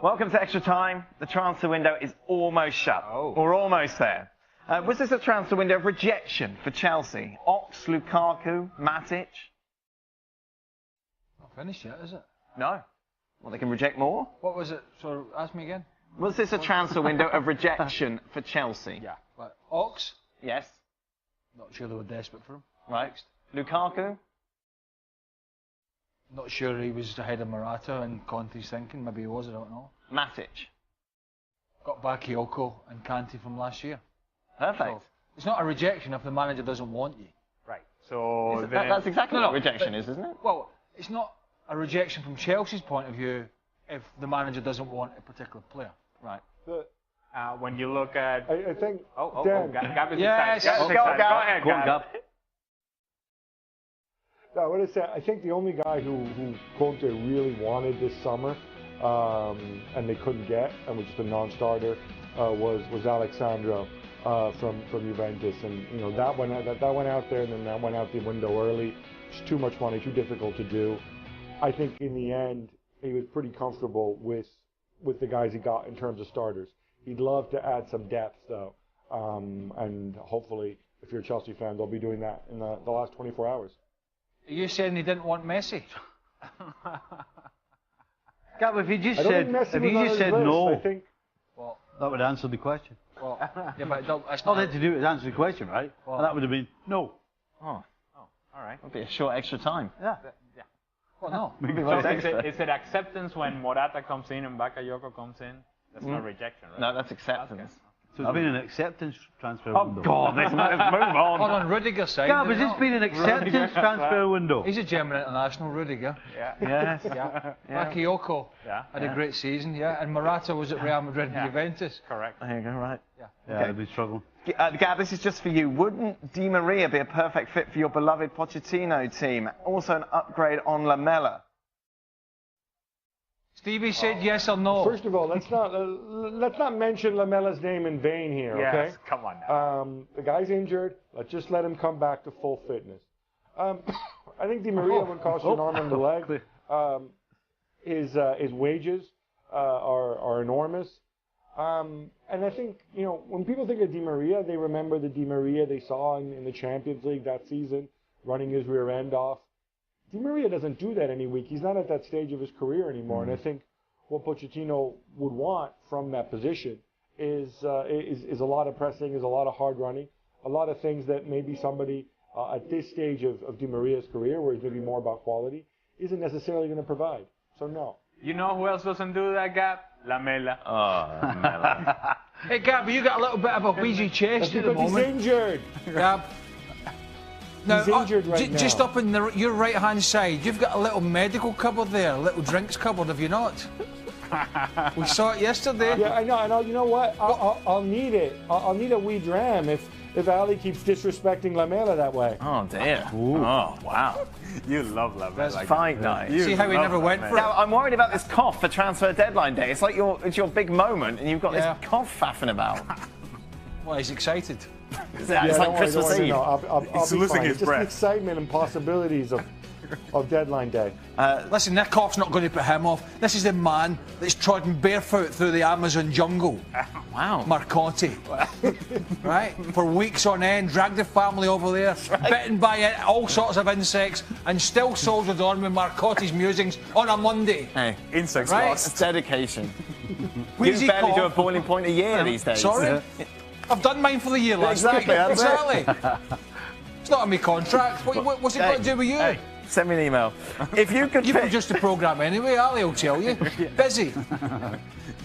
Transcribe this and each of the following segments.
Welcome to Extra Time. The transfer window is almost shut. Oh. We're almost there. Was this a transfer window of rejection for Chelsea? Ox, Lukaku, Matic? Not finished yet, is it? No. Well, they can reject more. What was it? So ask me again. Was this a transfer window of rejection for Chelsea? Yeah. Right. Ox? Yes. Not sure they were desperate for him. Right. Lukaku? Not sure he was ahead of Morata and Conte's thinking. Maybe he was, I don't know. Matic? Got Bakayoko and Kante from last year. Perfect. So it's not a rejection if the manager doesn't want you. Right. So That's exactly what rejection is, isn't it? Well, it's not a rejection from Chelsea's point of view if the manager doesn't want a particular player. Right. when you look at... I think... Gab is yes. excited. Go ahead, Gab. No, I would have said, I think the only guy who Conte really wanted this summer, and they couldn't get, and was just a non-starter, was Alexandro from Juventus, and you know that went out there, and then that went out the window early. It's too much money, too difficult to do. I think in the end he was pretty comfortable with the guys he got in terms of starters. He'd love to add some depth though, and hopefully, if you're a Chelsea fan, they'll be doing that in the last 24 hours. Are you saying he didn't want Messi? Gab, if you just said list, no, I think, Well, that would answer the question. well, yeah, but that's All not. they had to do was answer the question, right? Well, and that would have been no. Oh, All right. that'll be a short extra time. Yeah. Well, no. Maybe So less is extra. it acceptance when Morata comes in and Bakayoko comes in? That's not rejection, right? No, that's acceptance. Okay. So it's been an acceptance transfer Oh window. God, let's move on. Hold on, Rudiger's side. Gab, did has it this not? been an acceptance transfer window? He's a German international, Rudiger. Yeah. Yes. Yeah. Yeah. Bakayoko Yeah. had a great season, yeah. And Morata was at Real Madrid and Juventus. Correct. There you go. Right. Yeah, they've been struggling. Gab, this is just for you. Wouldn't Di Maria be a perfect fit for your beloved Pochettino team? Also an upgrade on Lamela. Stevie said yes or no. first of all, let's not mention Lamella's name in vain here, okay? Yes. Come on now. The guy's injured. Let's just let him come back to full fitness. I think Di Maria would cost an arm and a leg. His wages are enormous. And I think, you know, when people think of Di Maria, they remember the Di Maria they saw in the Champions League that season, running his rear end off. Di Maria doesn't do that any week. He's not at that stage of his career anymore. And I think what Pochettino would want from that position is a lot of pressing, is a lot of hard running, a lot of things that maybe somebody at this stage of Di Maria's career, where he's maybe more about quality, isn't necessarily going to provide. So no. You know who else doesn't do that, Gab? Lamela. Oh, Lamela. Hey, Gab, you got a little bit of a wheezy chest at the Because he's moment. injured. Gab. Now, He's injured right now. Just up in your right-hand side, you've got a little medical cupboard there, a little drinks cupboard, have you not? We saw it yesterday. Yeah, I know. You know what? I'll need it. I'll need a wee dram if Ali keeps disrespecting Lamela that way. Oh dear. Oh wow. You love Lamela. That's fight night. See how he never went for it? Now I'm worried about this cough for transfer deadline day. It's like it's your big moment, and you've got Yeah. this cough faffing about. Well, he's excited. It's like Christmas Eve. I'll He's be losing fine. his It's just breath. the excitement and possibilities of deadline day. Listen, that cough's not going to put him off. This is the man that's trodden barefoot through the Amazon jungle. Wow. Marcotti. Right? For weeks on end, dragged the family over there, bitten by all sorts of insects, and still soldiered on with Marcotti's musings on a Monday. Hey, Insects Right. lost. it's dedication. Wheezy You barely do a cough. boiling point a year these days. Sorry? I've done mine for the year last Exactly, week. that's it. Exactly. It's not on my contract. What's it got to do with you? Hey, send me an email. If you could You pick... produced the programme anyway, Ali will tell you. Busy.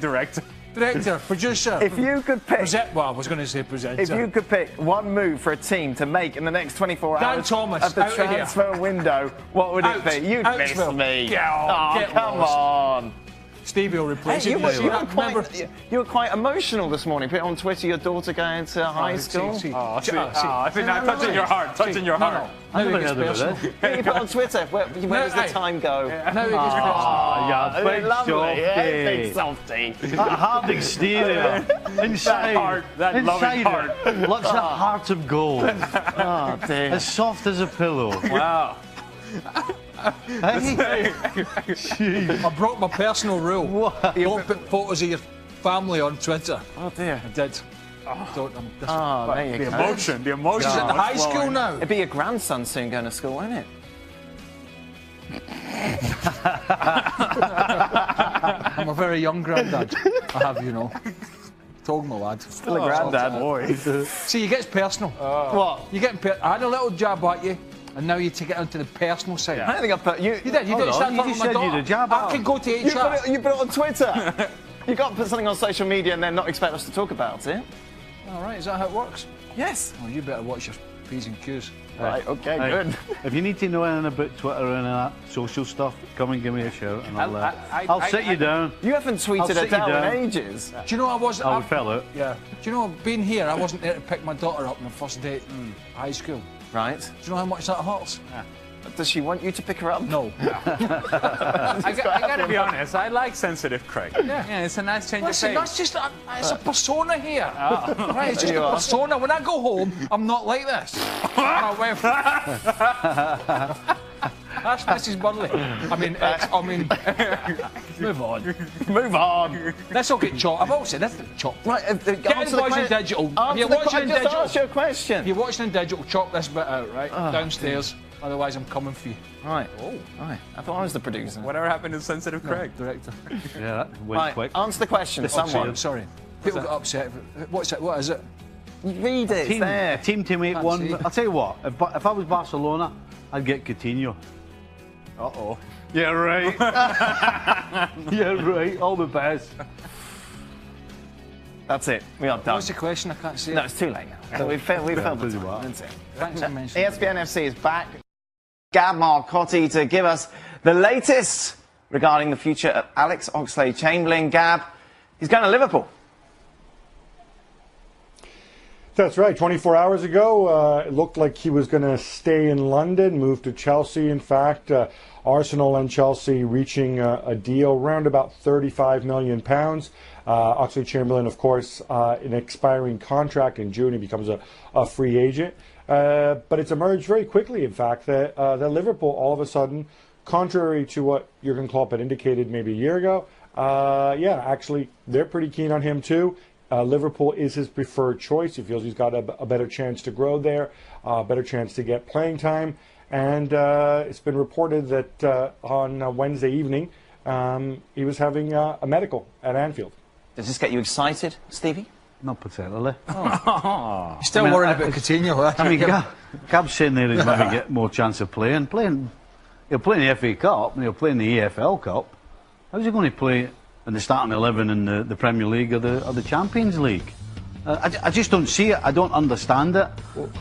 Direct. Director, producer. If you could pick... Well, I was going to say presenter. If you could pick one move for a team to make in the next 24 Dan hours Thomas, of the out of here. transfer window, what would it be? You'd miss Outsville. me. Get Come lost. on. Stevie will replace Hey, you. you were quite emotional this morning. Put it on Twitter, your daughter going to high school. I see now touching your heart. Touching your heart. Now never it gets heard of personal. this. Yeah, you put it on Twitter. Where does the hey. time go? Now it gets personal. Yeah, big Lovely, yeah, softy. big softy. That hard exterior. Inside, heart, that loving inside heart. it, looks a heart of gold. Oh dear. As soft as a pillow. Wow. I broke my personal rule. What? Don't put photos of your family on Twitter. Oh dear. I did. Don't. Oh, there you The go. emotion, the emotion. She's at the high school now. It'd be your grandson soon going to school, won't it? I'm a very young granddad. I have, told my lad. Still a granddad. Boy. See, it gets personal. What? You get. I had a little jab at you, and now you take it onto the personal side. I don't think I put you. You did. You did. on, Stand you up just with my said you'd daughter. a jab I at can go to You HR. put it on Twitter. You can't put something on social media and then not expect us to talk about it. All right. Is that how it works? Yes. Well, you better watch your P's and Q's. Right. Okay. Hey, Good. If you need to know anything about Twitter or any of that social stuff, come and give me a shout and I'll sit you down. You haven't I'll tweeted sit you Adele down. in ages. Do you know I was? I fell out. Yeah. Do you know, being here, I wasn't there to pick my daughter up on the first date in high school. Right. Do you know how much that hurts? Does she want you to pick her up? No. I gotta be honest, I like sensitive Craig. Yeah. It's a nice change Listen, of that's pace. just it's a persona here. Right, it's just You a are. persona. When I go home, I'm not like this. My wife. That's Mrs. Burley. Move on. Move on. This will get chopped. I've always said this will get chopped. Right. Get the boys in digital. If Answer you're the watching in just digital. ask your question. If you're watching in digital, chop this bit out, right? Downstairs. Otherwise, I'm coming for you. Right. Oh. Right. I thought I was the producer. Whatever happened to sensitive Craig? Director. Yeah, that went Right. quick. Answer the question. Someone. Sorry. People get upset. What's it? What is it? Read it. It's A there. team to make Can't one. see. I'll tell you what, if I was Barcelona, I'd get Coutinho. Uh-oh. Yeah, right. Yeah, right. All the best. That's it. We are done. What's the question? I can't see No, it. it's too late now. So we failed the pretty time. well. That's it. Thanks for mentioning. ESPN FC is back. Gab Marcotti to give us the latest regarding the future of Alex Oxlade-Chamberlain. Gab, he's going to Liverpool. That's right. 24 hours ago, it looked like he was going to stay in London, move to Chelsea. In fact, Arsenal and Chelsea reaching a deal around about £35 million. Oxlade-Chamberlain, of course, an expiring contract in June. He becomes a free agent. But it's emerged very quickly, in fact, that Liverpool, all of a sudden, contrary to what Jurgen Klopp had indicated maybe a year ago, actually, they're pretty keen on him too. Liverpool is his preferred choice. He feels he's got a better chance to grow there, a better chance to get playing time. And it's been reported that on Wednesday evening, he was having a medical at Anfield. Does this get you excited, Stevie? Not particularly. You're still worried about Coutinho. I mean, Gab's saying there he's maybe get more chance of playing. He'll play in the FA Cup and he'll play in the EFL Cup. How's he going to play in the starting 11 in the Premier League or the Champions League? I just don't see it. I don't understand it.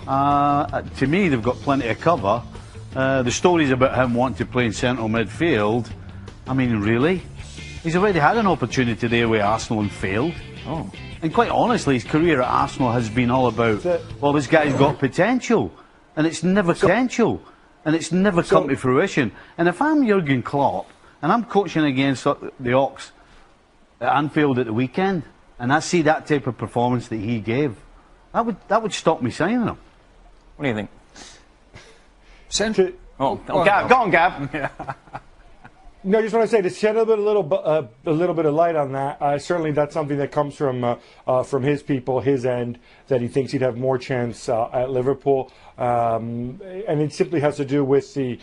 To me, they've got plenty of cover. The stories about him wanting to play in central midfield, I mean, really? He's already had an opportunity there with Arsenal and failed. Oh. And quite honestly, his career at Arsenal has been all about, well, this guy's got potential. And it's never potential. And it's never come to fruition. And if I'm Jurgen Klopp, and I'm coaching against the Ox at Anfield at the weekend, and I see that type of performance that he gave, that would stop me signing him. What do you think? Gab. Go on, Gab. No, I just want to say to shed a little bit of light on that. Certainly, that's something that comes from his people, his end, that he thinks he'd have more chance at Liverpool, and it simply has to do with the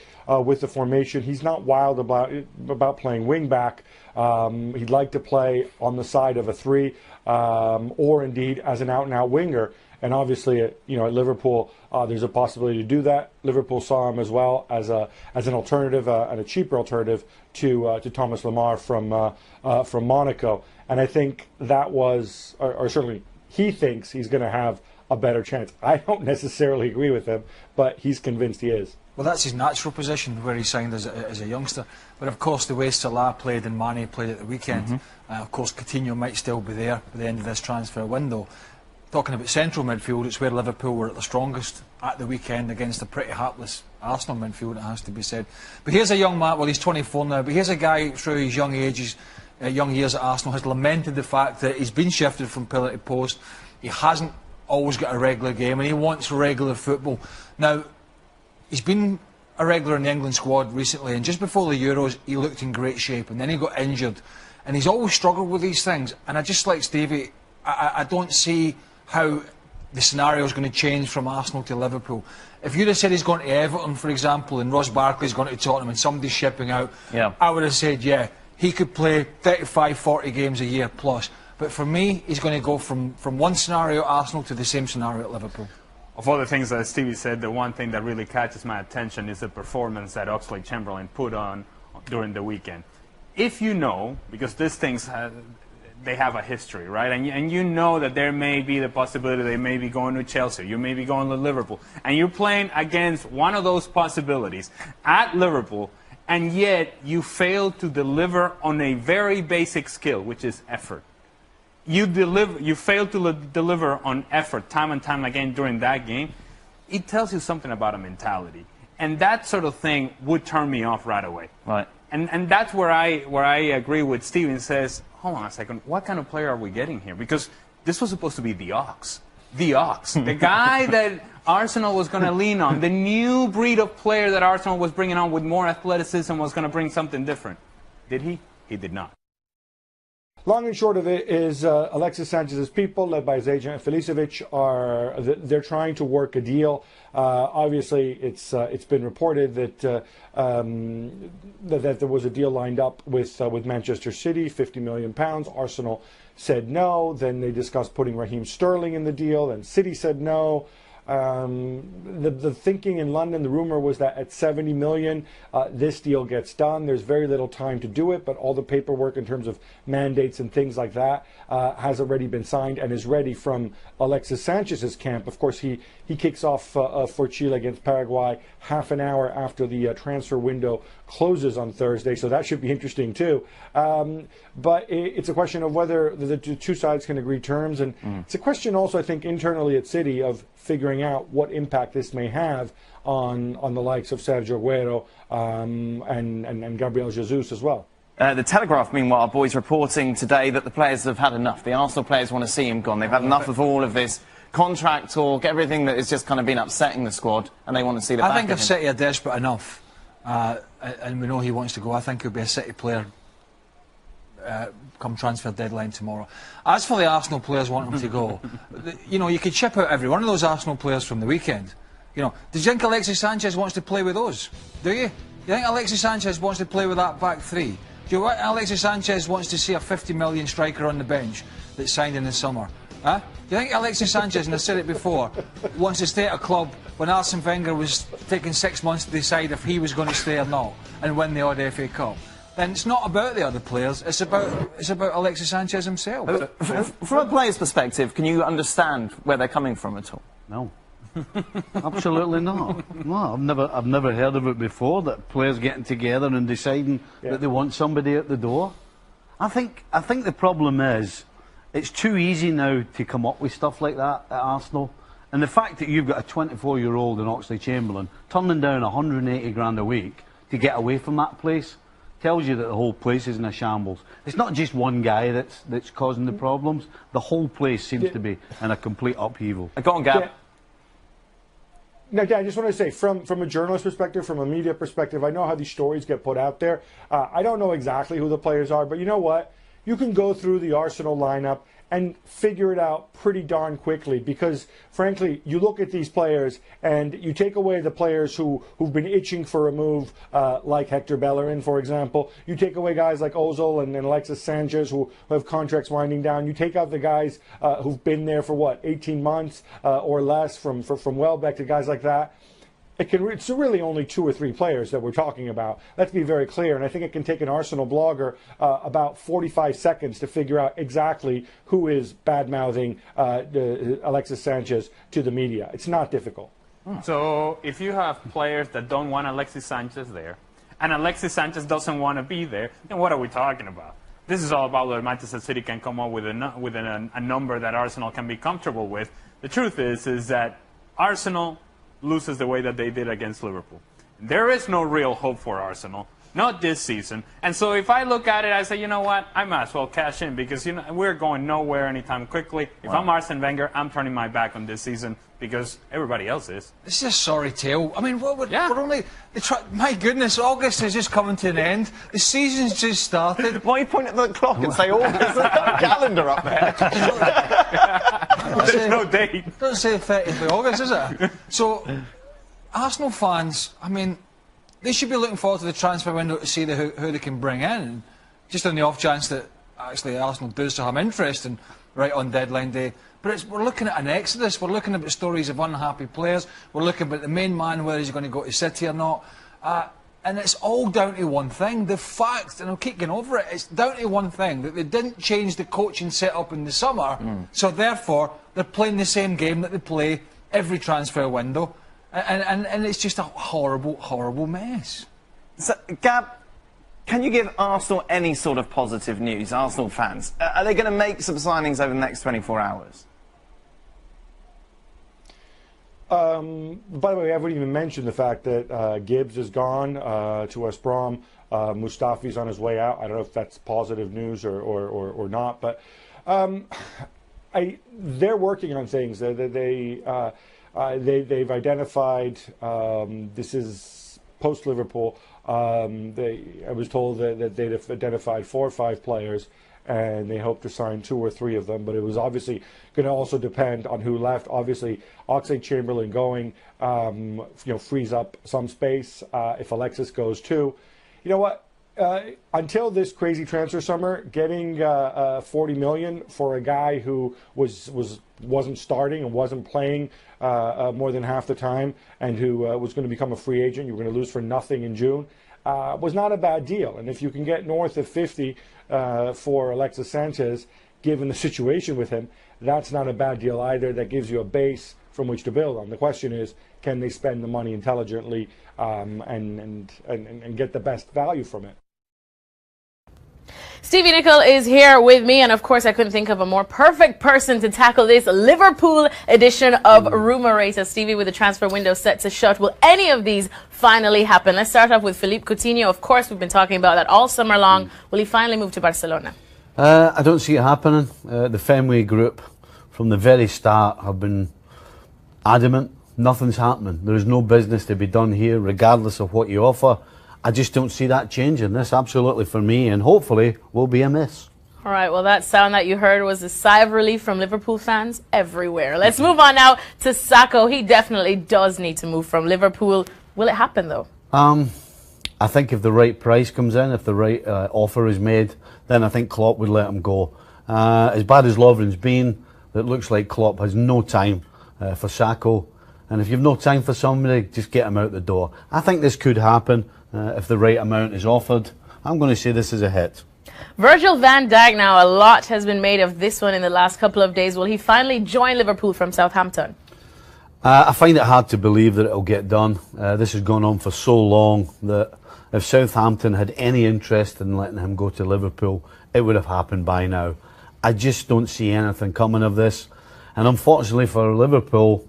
formation. He's not wild about playing wing back. He'd like to play on the side of a 3, or indeed as an out-and-out winger. And obviously, at Liverpool, there's a possibility to do that. Liverpool saw him as well as an alternative and a cheaper alternative to Thomas Lemar from Monaco. And I think that was, or certainly he thinks he's going to have a better chance. I don't necessarily agree with him, but he's convinced he is. Well, that's his natural position where he signed as a youngster. But of course, the way Salah played and Mane played at the weekend, of course, Coutinho might still be there at the end of this transfer window. Talking about central midfield, it's where Liverpool were at the strongest at the weekend against a pretty hapless Arsenal midfield, it has to be said. But here's a young man, well, he's 24 now, but here's a guy through his young years at Arsenal has lamented the fact that he's been shifted from pillar to post. He hasn't always got a regular game and he wants regular football. Now, he's been a regular in the England squad recently, and just before the Euros, he looked in great shape, and then he got injured. And he's always struggled with these things. And I just like Stevie, I don't see how the scenario is going to change from Arsenal to Liverpool. If you'd have said he's going to Everton, for example, and Ross Barkley's going to Tottenham and somebody's shipping out, I would have said, yeah, he could play 35, 40 games a year plus. But for me, he's going to go from one scenario at Arsenal to the same scenario at Liverpool. Of all the things that Stevie said, the one thing that really catches my attention is the performance that Oxlade-Chamberlain put on during the weekend. If you know, because these things they have a history, right? And you know that there may be the possibility they may be going to Chelsea, you may be going to Liverpool, and you're playing against one of those possibilities at Liverpool, and yet you fail to deliver on a very basic skill, which is effort. You fail to deliver on effort time and time again during that game. It tells you something about a mentality, and that sort of thing would turn me off right away. Right. And that's where I agree with Steve and says, hold on a second, what kind of player are we getting here? Because this was supposed to be the Ox. The Ox. The guy that Arsenal was going to lean on. The new breed of player that Arsenal was bringing on with more athleticism was going to bring something different. Did he? He did not. Long and short of it is Alexis Sanchez's people, led by his agent Filicevic, they're trying to work a deal. Obviously, it's been reported that that there was a deal lined up with Manchester City, £50 million. Arsenal said no. Then they discussed putting Raheem Sterling in the deal. Then City said no. The thinking in London, the rumor was that at 70 million, this deal gets done. There's very little time to do it, but all the paperwork in terms of mandates and things like that has already been signed and is ready from Alexis Sanchez's camp. Of course, he kicks off for Chile against Paraguay half an hour after the transfer window closes on Thursday, so that should be interesting too. But it's a question of whether the two sides can agree terms, and it's a question also, I think, internally at City of figuring out what impact this may have on the likes of Sergio Aguero and Gabriel Jesus as well. The Telegraph, meanwhile, boys reporting today that the players have had enough. The Arsenal players want to see him gone. They've had enough of all of this contract talk, everything that has just kind of been upsetting the squad, and they want to see the back of him. I think if City are desperate enough, and we know he wants to go, I think he'll be a City player come transfer deadline tomorrow. As for the Arsenal players wanting to go, you know, you could ship out every one of those Arsenal players from the weekend. You know, do you think Alexis Sanchez wants to play with those? Do you? You think Alexis Sanchez wants to play with that back three? Do you think Alexis Sanchez wants to see a 50 million striker on the bench that's signed in the summer? Huh? Do you think Alexis Sanchez, and I said it before, wants to stay at a club when Arsene Wenger was taking 6 months to decide if he was going to stay or not and win the odd FA Cup? Then it's not about the other players, it's about Alexis Sanchez himself. From a player's perspective, can you understand where they're coming from at all? No. Absolutely not. No, I've never heard of it before, that players getting together and deciding that they want somebody at the door. I think the problem is it's too easy now to come up with stuff like that at Arsenal. And the fact that you've got a 24-year-old in Oxlade-Chamberlain turning down 180 grand a week to get away from that place tells you that the whole place is in a shambles. It's not just one guy that's causing the problems. The whole place seems to be in a complete upheaval. Go on, Gab. Now, Dan, I just want to say, from a journalist perspective, from a media perspective, I know how these stories get put out there. I don't know exactly who the players are, but you know what? You can go through the Arsenal lineup and figure it out pretty darn quickly, because frankly, you look at these players and you take away the players who've been itching for a move, like Hector Bellerin, for example. You take away guys like Ozil and Alexis Sanchez who have contracts winding down. You take out the guys who've been there for what, 18 months or less, from Welbeck to guys like that. It's really only 2 or 3 players that we're talking about. Let's be very clear. And I think it can take an Arsenal blogger about 45 seconds to figure out exactly who is bad-mouthing Alexis Sanchez to the media. It's not difficult. So if you have players that don't want Alexis Sanchez there, and Alexis Sanchez doesn't want to be there, then what are we talking about? This is all about whether Manchester City can come up with a number that Arsenal can be comfortable with. The truth is that Arsenal loses the way that they did against Liverpool. There is no real hope for Arsenal not this season. And so if I look at it, I say, you know what, I might as well cash in because we're going nowhere anytime quickly. If I'm Arsene Wenger, I'm turning my back on this season because everybody else is. It's a sorry tale. I mean, we're only... my goodness, August is just coming to an end. The season's just started. Why are you pointing at the clock and say August? There's no calendar up there. There's no date. Doesn't say 30th of August, is it? So, Arsenal fans, I mean, they should be looking forward to the transfer window to see who they can bring in. Just on the off chance that actually Arsenal do have interest in right on deadline day. But we're looking at an exodus. We're looking at stories of unhappy players. We're looking at the main man, whether he's going to go to City or not. And it's all down to one thing. The fact, and I'll keep going over it, it's down to one thing, that they didn't change the coaching setup in the summer. So therefore, they're playing the same game that they play every transfer window. And it's just a horrible, horrible mess. So, Gab, can you give Arsenal any sort of positive news, Arsenal fans? Are they going to make some signings over the next 24 hours? By the way, I haven't even mentioned the fact that Gibbs is gone to West Brom. Mustafi's on his way out. I don't know if that's positive news or not, but they're working on things. They've identified. This is post Liverpool. I was told that they'd identified 4 or 5 players, and they hope to sign 2 or 3 of them. But it was obviously going to also depend on who left. Obviously, Oxlade-Chamberlain going, frees up some space. If Alexis goes too, you know what? Until this crazy transfer summer, getting 40 million for a guy who wasn't starting and wasn't playing more than half the time, and who was going to become a free agent, you were going to lose for nothing in June, was not a bad deal. And if you can get north of 50 for Alexis Sanchez, given the situation with him, that's not a bad deal either. That gives you a base from which to build on. The question is, can they spend the money intelligently and get the best value from it? Stevie Nicol is here with me, and of course I couldn't think of a more perfect person to tackle this Liverpool edition of Rumorator. Stevie, with the transfer window set to shut, will any of these finally happen? Let's start off with Philippe Coutinho. Of course, we've been talking about that all summer long. Will he finally move to Barcelona? I don't see it happening. The Fenway Group, from the very start, have been adamant nothing's happening. There is no business to be done here, regardless of what you offer. I just don't see that changing. This absolutely, for me, and hopefully will be a miss. All right, well, that sound that you heard was a sigh of relief from Liverpool fans everywhere. Let's move on now to Sacco. He definitely does need to move from Liverpool. Will it happen, though? I think if the right price comes in, if the right offer is made, then I think Klopp would let him go. As bad as Lovren's been, it looks like Klopp has no time for Sacco. And if you've no time for somebody, just get him out the door. I think this could happen if the right amount is offered. I'm going to say this is a hit. Virgil van Dijk, now a lot has been made of this one in the last couple of days. Will he finally join Liverpool from Southampton? I find it hard to believe that it'll get done. This has gone on for so long that if Southampton had any interest in letting him go to Liverpool, it would have happened by now. I just don't see anything coming of this. And unfortunately for Liverpool,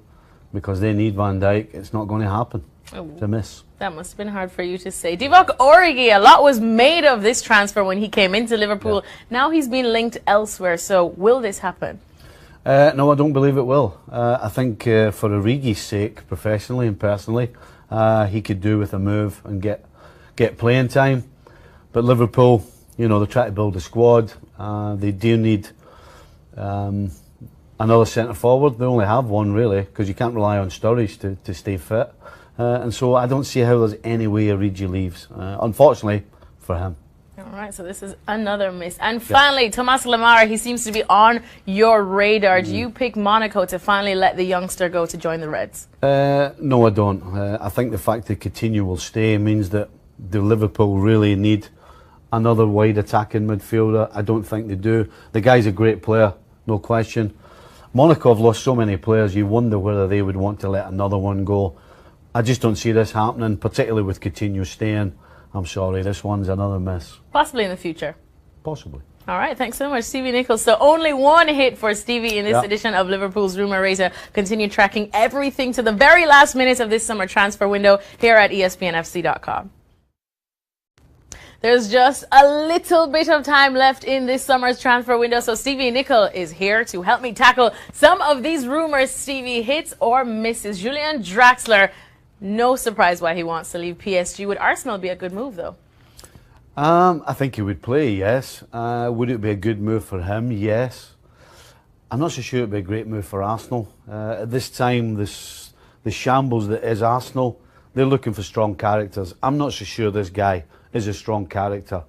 because they need Van Dijk, it's not going to happen. It's a miss. That must have been hard for you to say. Divock Origi, a lot was made of this transfer when he came into Liverpool. Yeah. Now he's been linked elsewhere. So will this happen? No, I don't believe it will. I think for Origi's sake, professionally and personally, he could do with a move and get playing time. But Liverpool, you know, they're trying to build a squad. They do need another centre forward. They only have one, really, because you can't rely on Sturridge to stay fit. And so I don't see how there's any way Origi leaves, unfortunately for him. All right, so this is another miss. And finally, Thomas Lemar, he seems to be on your radar. Do you pick Monaco to finally let the youngster go to join the Reds? No, I don't. I think the fact that Coutinho will stay means that the Liverpool really need another wide attacking midfielder. I don't think they do. The guy's a great player, no question. Monaco have lost so many players, you wonder whether they would want to let another one go. I just don't see this happening, particularly with Coutinho staying. I'm sorry, this one's another miss. Possibly in the future. Possibly. All right, thanks so much, Stevie Nicol. So only one hit for Stevie in this edition of Liverpool's Rumorator. Continue tracking everything to the very last minutes of this summer transfer window here at ESPNFC.com. There's just a little bit of time left in this summer's transfer window, so Stevie Nicol is here to help me tackle some of these rumors. Stevie, hits or misses? Julian Draxler, no surprise why he wants to leave PSG. Would Arsenal be a good move, though? I think he would play, yes. Would it be a good move for him? Yes. I'm not so sure it would be a great move for Arsenal. At this time, the shambles that is Arsenal, they're looking for strong characters. I'm not so sure this guy is a strong character.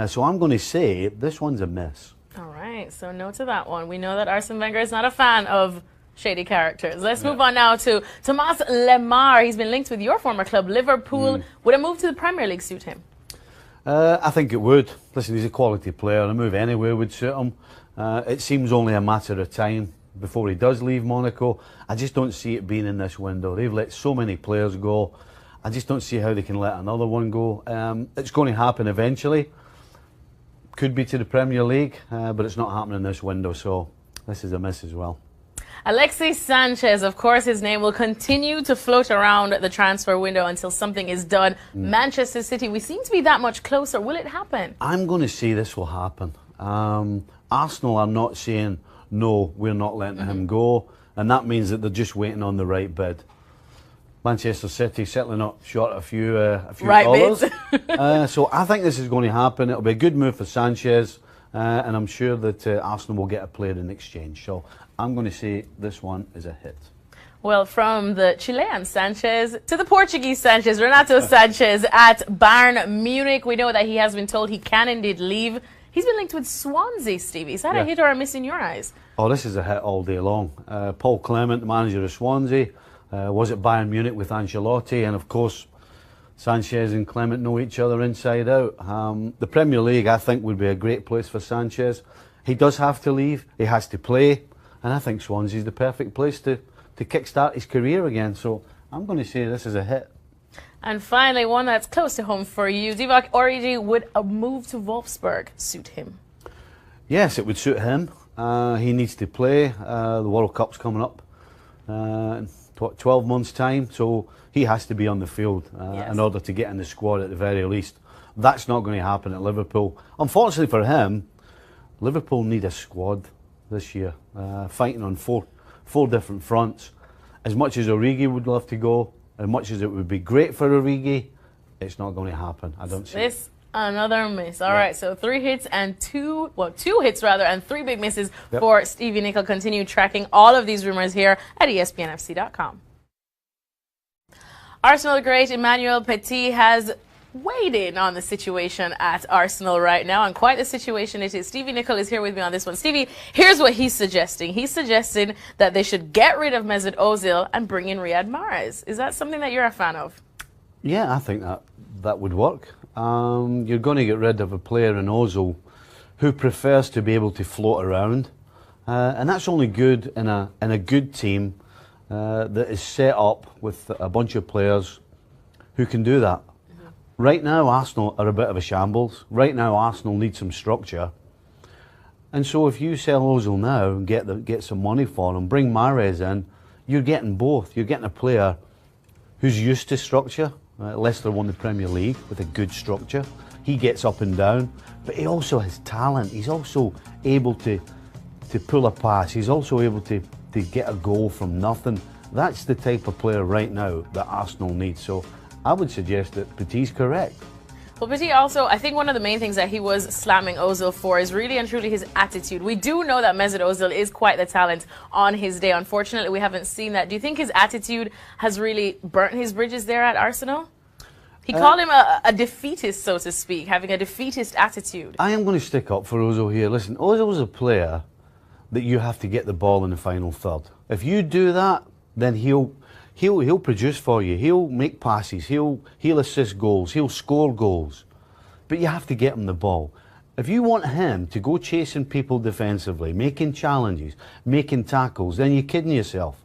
So I'm going to say this one's a miss. All right, so no to that one. We know that Arsene Wenger is not a fan of shady characters. Let's move on now to Thomas Lemar. He's been linked with your former club, Liverpool. Would a move to the Premier League suit him? I think it would. Listen, he's a quality player. A move anywhere would suit him. It seems only a matter of time before he does leave Monaco. I just don't see it being in this window. They've let so many players go. I just don't see how they can let another one go. It's going to happen eventually. Could be to the Premier League, but it's not happening in this window, so this is a miss as well. Alexis Sanchez, of course, his name will continue to float around the transfer window until something is done. Manchester City, we seem to be that much closer. Will it happen? I'm going to say this will happen. Arsenal are not saying, no, we're not letting him go, and that means that they're just waiting on the right bid. Manchester City certainly not short a few right dollars. So I think this is going to happen. It'll be a good move for Sanchez, and I'm sure that Arsenal will get a player in exchange. So I'm going to say this one is a hit. Well, from the Chilean Sanchez to the Portuguese Sanchez, Renato Sanchez at Bayern Munich. We know that he has been told he can indeed leave. He's been linked with Swansea, Stevie. Is that a hit or a miss in your eyes? Oh, this is a hit all day long. Paul Clement, the manager of Swansea, was at Bayern Munich with Ancelotti, and of course Sanchez and Clement know each other inside out. The Premier League, I think, would be a great place for Sanchez. He does have to leave, he has to play, and I think Swansea is the perfect place to kickstart his career again. So I'm going to say this is a hit. And finally, one that's close to home for you. Divock Origi, would a move to Wolfsburg suit him? Yes, it would suit him. He needs to play. The World Cup's coming up in 12 months' time, so he has to be on the field in order to get in the squad at the very least. That's not going to happen at Liverpool. Unfortunately for him, Liverpool need a squad this year, fighting on four different fronts. As much as Origi would love to go, as much as it would be great for Origi, it's not going to happen. I don't see it. Another miss. All right, so 3 hits and two hits rather, and 3 big misses for Stevie Nicol. Continue tracking all of these rumors here at ESPNFC.com. Arsenal great Emmanuel Petit has weighed in on the situation at Arsenal right now, and quite the situation it is. Stevie Nicol is here with me on this one. Stevie, here's what he's suggesting. He's suggesting that they should get rid of Mesut Ozil and bring in Riyad Mahrez. Is that something that you're a fan of? Yeah, I think that would work. You're going to get rid of a player in Ozil who prefers to be able to float around, and that's only good in a good team that is set up with a bunch of players who can do that. Right now, Arsenal are a bit of a shambles. Right now, Arsenal need some structure, and so if you sell Ozil now and get some money for him, bring Mahrez in, you're getting both. You're getting a player who's used to structure. Leicester won the Premier League with a good structure. He gets up and down, but he also has talent. He's also able to pull a pass. He's also able to get a goal from nothing. That's the type of player right now that Arsenal needs. So I would suggest that Petit's correct. Well, Petit also, I think one of the main things that he was slamming Ozil for is really and truly his attitude. We do know that Mesut Ozil is quite the talent on his day. Unfortunately, we haven't seen that. Do you think his attitude has really burnt his bridges there at Arsenal? He called him a defeatist, so to speak, having a defeatist attitude. I am going to stick up for Ozil here. Listen, Ozil's a player that you have to get the ball in the final third. If you do that, then he'll produce for you. He'll make passes. He'll assist goals. He'll score goals. But you have to get him the ball. If you want him to go chasing people defensively, making challenges, making tackles, then you're kidding yourself.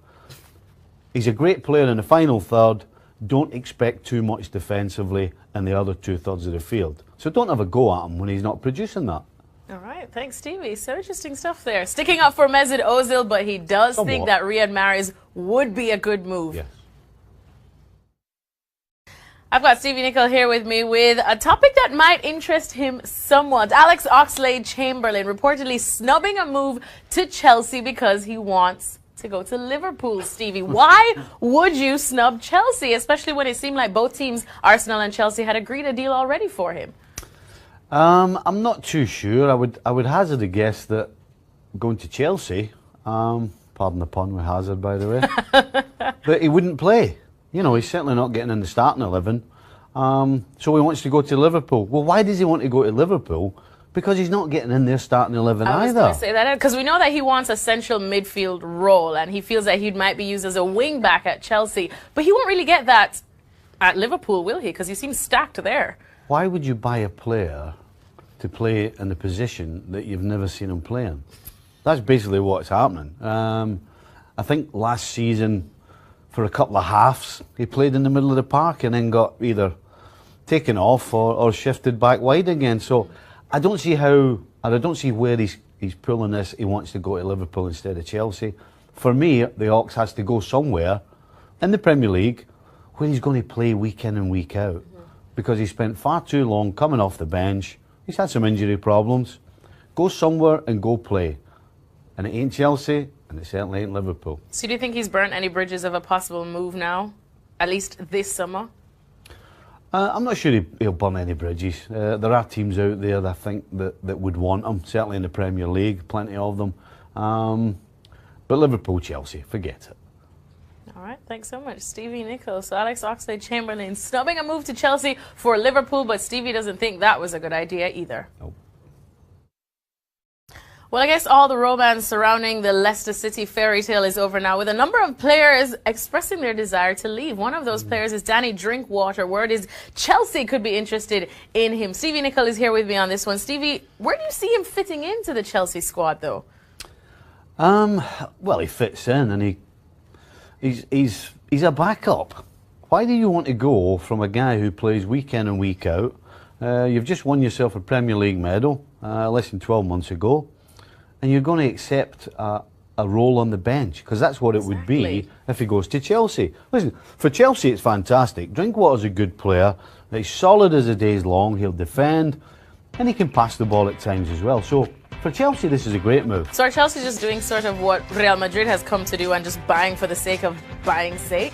He's a great player in the final third. Don't expect too much defensively in the other 2/3 of the field. So don't have a go at him when he's not producing that. All right, thanks, Stevie. So interesting stuff there. Sticking up for Mesut Ozil, but he does think that Riyad Mahrez would be a good move. Yes. I've got Stevie Nicol here with me with a topic that might interest him somewhat. Alex Oxlade-Chamberlain reportedly snubbing a move to Chelsea because he wants to go to Liverpool. Stevie, why would you snub Chelsea, especially when it seemed like both teams, Arsenal and Chelsea, had agreed a deal already for him? I'm not too sure. I would hazard a guess that going to Chelsea, pardon the pun with hazard, by the way, but he wouldn't play. You know, he's certainly not getting in the starting 11. So he wants to go to Liverpool. Well, why does he want to go to Liverpool? Because he's not getting in their starting 11 either. I was going to say that, because we know that he wants a central midfield role, and he feels that he might be used as a wing-back at Chelsea. But he won't really get that at Liverpool, will he? Because he seems stacked there. Why would you buy a player to play in a position that you've never seen him play in? That's basically what's happening. I think last season, for a couple of halves, he played in the middle of the park and then got either taken off or shifted back wide again. So I don't see how, and I don't see where he's pulling this. He wants to go to Liverpool instead of Chelsea. For me, the Ox has to go somewhere in the Premier League where he's going to play week in and week out, because he spent far too long coming off the bench. He's had some injury problems. Go somewhere and go play. And it ain't Chelsea, and it certainly ain't Liverpool. So do you think he's burnt any bridges of a possible move now, at least this summer? I'm not sure he'll burn any bridges. There are teams out there that I think that would want him, certainly in the Premier League, plenty of them. But Liverpool, Chelsea, forget it. All right, thanks so much, Stevie Nicol. So Alex Oxlade-Chamberlain snubbing a move to Chelsea for Liverpool, but Stevie doesn't think that was a good idea either. Nope. Well, I guess all the romance surrounding the Leicester City fairy tale is over now, with a number of players expressing their desire to leave. One of those players is Danny Drinkwater. Word is Chelsea could be interested in him. Stevie Nicol is here with me on this one. Stevie, where do you see him fitting into the Chelsea squad, though? Well, he fits in, and he's a backup. Why do you want to go from a guy who plays week in and week out? You've just won yourself a Premier League medal less than 12 months ago. And you're going to accept a role on the bench, because that's what it would be if he goes to Chelsea. Listen, for Chelsea it's fantastic. Drinkwater's a good player. He's solid as the day's long. He'll defend, and he can pass the ball at times as well. So for Chelsea, this is a great move. So are Chelsea just doing sort of what Real Madrid has come to do and just buying for the sake of buying sake?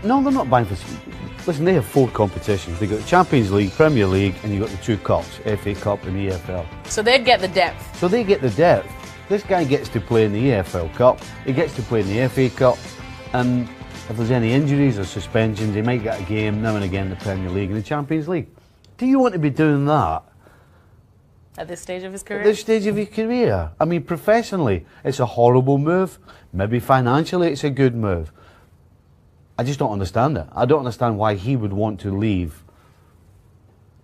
No, they're not buying for... Listen, they have 4 competitions. They've got the Champions League, Premier League, and you've got the 2 cups, FA Cup and EFL. So they'd get the depth. So they get the depth. This guy gets to play in the EFL Cup, he gets to play in the FA Cup, and if there's any injuries or suspensions, he might get a game now and again in the Premier League and the Champions League. Do you want to be doing that? At this stage of his career? At this stage of your career. I mean, professionally, it's a horrible move. Maybe financially, it's a good move. I just don't understand it. I don't understand why he would want to leave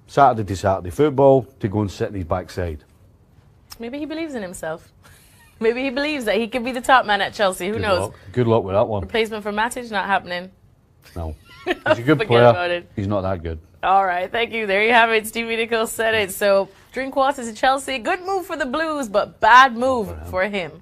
Saturday to Saturday football to go and sit in his backside. Maybe he believes in himself. Maybe he believes that he could be the top man at Chelsea. Who knows? Good luck with that one. Replacement for Matic, not happening. No. He's a good player. He's not that good. All right, thank you. There you have it. Stevie Nicol said it. So Drinkwater to Chelsea. Good move for the Blues, but bad move for him.